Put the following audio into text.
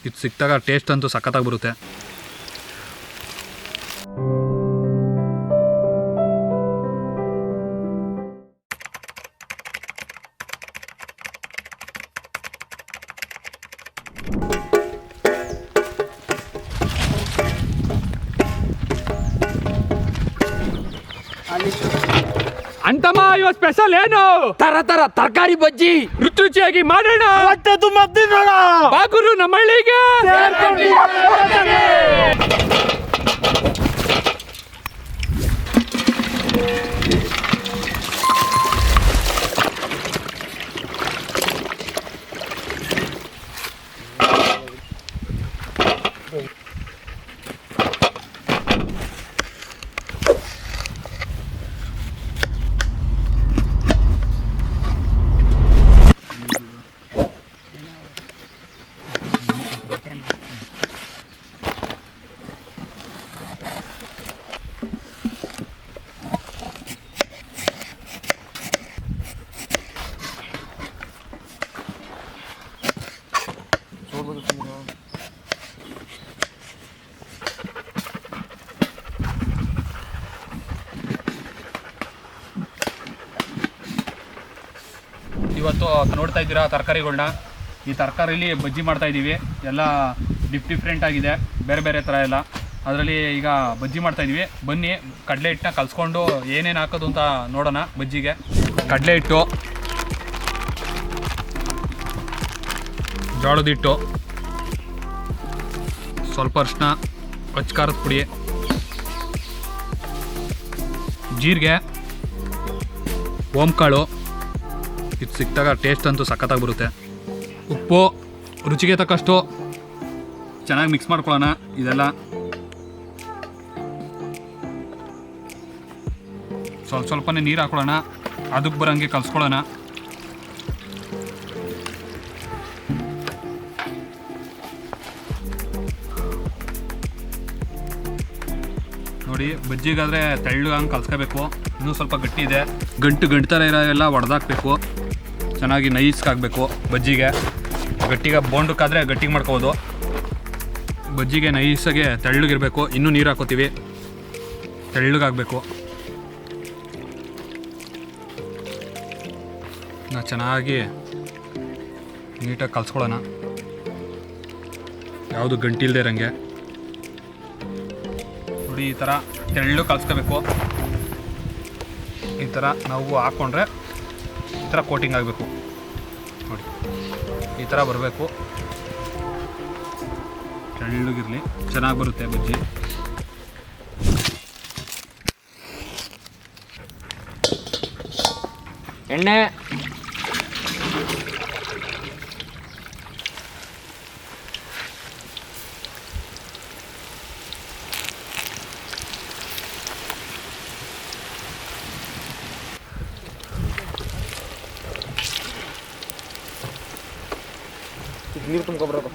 ಇದು ಸಿಕ್ತಾಗ ಟೇಸ್ಟ್ ಅಂತೂ ಸಖತ್ತಾಗಿ ಬರುತ್ತೆ. ಅಂತಮ್ಮ ಇವತ್ತು ಸ್ಪೆಷಲ್ ಏನು? ತರ ತರ ತರಕಾರಿ ಬಜ್ಜಿ ರುಚಿ ರುಚಿಯಾಗಿ ಮಾಡೋಣ. ಹೊಟ್ಟೆ ತುಂಬ ತಿನ್ನೋಣ. ಬಾಗುರು ನಮ್ಮ ಹಳ್ಳಿಗೆ ಇವತ್ತು ನೋಡ್ತಾ ಇದ್ದೀರಾ ತರಕಾರಿಗಳನ್ನ. ಈ ತರಕಾರಿಲಿ ಬಜ್ಜಿ ಮಾಡ್ತಾ ಇದ್ದೀವಿ. ಎಲ್ಲ ಡಿಫ್ರೆಂಟ್ ಆಗಿದೆ, ಬೇರೆ ಬೇರೆ ಥರ ಎಲ್ಲ. ಅದರಲ್ಲಿ ಈಗ ಬಜ್ಜಿ ಮಾಡ್ತಾ ಇದ್ದೀವಿ. ಬನ್ನಿ ಕಡಲೆ ಹಿಟ್ಟನ್ನ ಕಲಿಸ್ಕೊಂಡು ಏನೇನು ಹಾಕೋದು ಅಂತ ನೋಡೋಣ. ಬಜ್ಜಿಗೆ ಕಡಲೆ ಹಿಟ್ಟು, ಜೋಳದ ಹಿಟ್ಟು, ಸ್ವಲ್ಪ ಅರಿಶಿನ, ಅಚ್ಕಾರದ ಪುಡಿ, ಜೀರಿಗೆ, ಓಂಕಾಳು. ಇದು ಸಿಕ್ತಾಗ ಟೇಸ್ಟ್ ಅಂತೂ ಸಖತ್ತಾಗಿ ಬರುತ್ತೆ. ಉಪ್ಪು ರುಚಿಗೆ ತಕ್ಕಷ್ಟು ಚೆನ್ನಾಗಿ ಮಿಕ್ಸ್ ಮಾಡ್ಕೊಳ್ಳೋಣ. ಇದೆಲ್ಲ ಸ್ವಲ್ಪನೇ ನೀರು ಹಾಕೊಳ್ಳೋಣ, ಅದಕ್ಕೆ ಬರೋಂಗೆ ಕಲಿಸ್ಕೊಳ್ಳೋಣ. ನೋಡಿ, ಬಜ್ಜಿಗಾದರೆ ತೆಳ್ಳಗೆ ಕಲಿಸ್ಕೋಬೇಕು. ಇನ್ನೂ ಸ್ವಲ್ಪ ಗಟ್ಟಿ ಇದೆ, ಗಂಟು ಥರ ಇರೋ ಎಲ್ಲ ಒಡೆದಾಕಬೇಕು. ಚೆನ್ನಾಗಿ ನೈಸ್ಗಾಗಬೇಕು. ಬಜ್ಜಿಗೆ ಗಟ್ಟಿಗೆ ಬೋಂಡಕ್ಕಾದರೆ ಗಟ್ಟಿಗೆ ಮಾಡ್ಕೋಬೋದು. ಬಜ್ಜಿಗೆ ನೈಸಾಗೆ ತೆಳ್ಳಗಿರಬೇಕು. ಇನ್ನೂ ನೀರು ಹಾಕೋತೀವಿ, ತೆಳ್ಳಗಾಗಬೇಕು. ಚೆನ್ನಾಗಿ ನೀಟಾಗಿ ಕಲಿಸ್ಕೊಳ್ಳೋಣ, ಯಾವುದು ಗಂಟಿಲ್ದೇ ಇರೋಂಗೆ. ನೋಡಿ, ಈ ಥರ ತೆಳ್ಳು ಕಲಿಸ್ಕೋಬೇಕು. ಈ ಥರ ನಾವು ಹಾಕ್ಕೊಂಡ್ರೆ ಈ ಥರ ಕೋಟಿಂಗ್ ಆಗಬೇಕು. ನೋಡಿ, ಈ ಥರ ಬರಬೇಕು. ತೆಳ್ಳಗಿರಲಿ, ಚೆನ್ನಾಗಿ ಬರುತ್ತೆ ಬಜ್ಜಿ. ಎಣ್ಣೆ, ನೀರು ತುಂಬ್ಕೊಬರೋದು.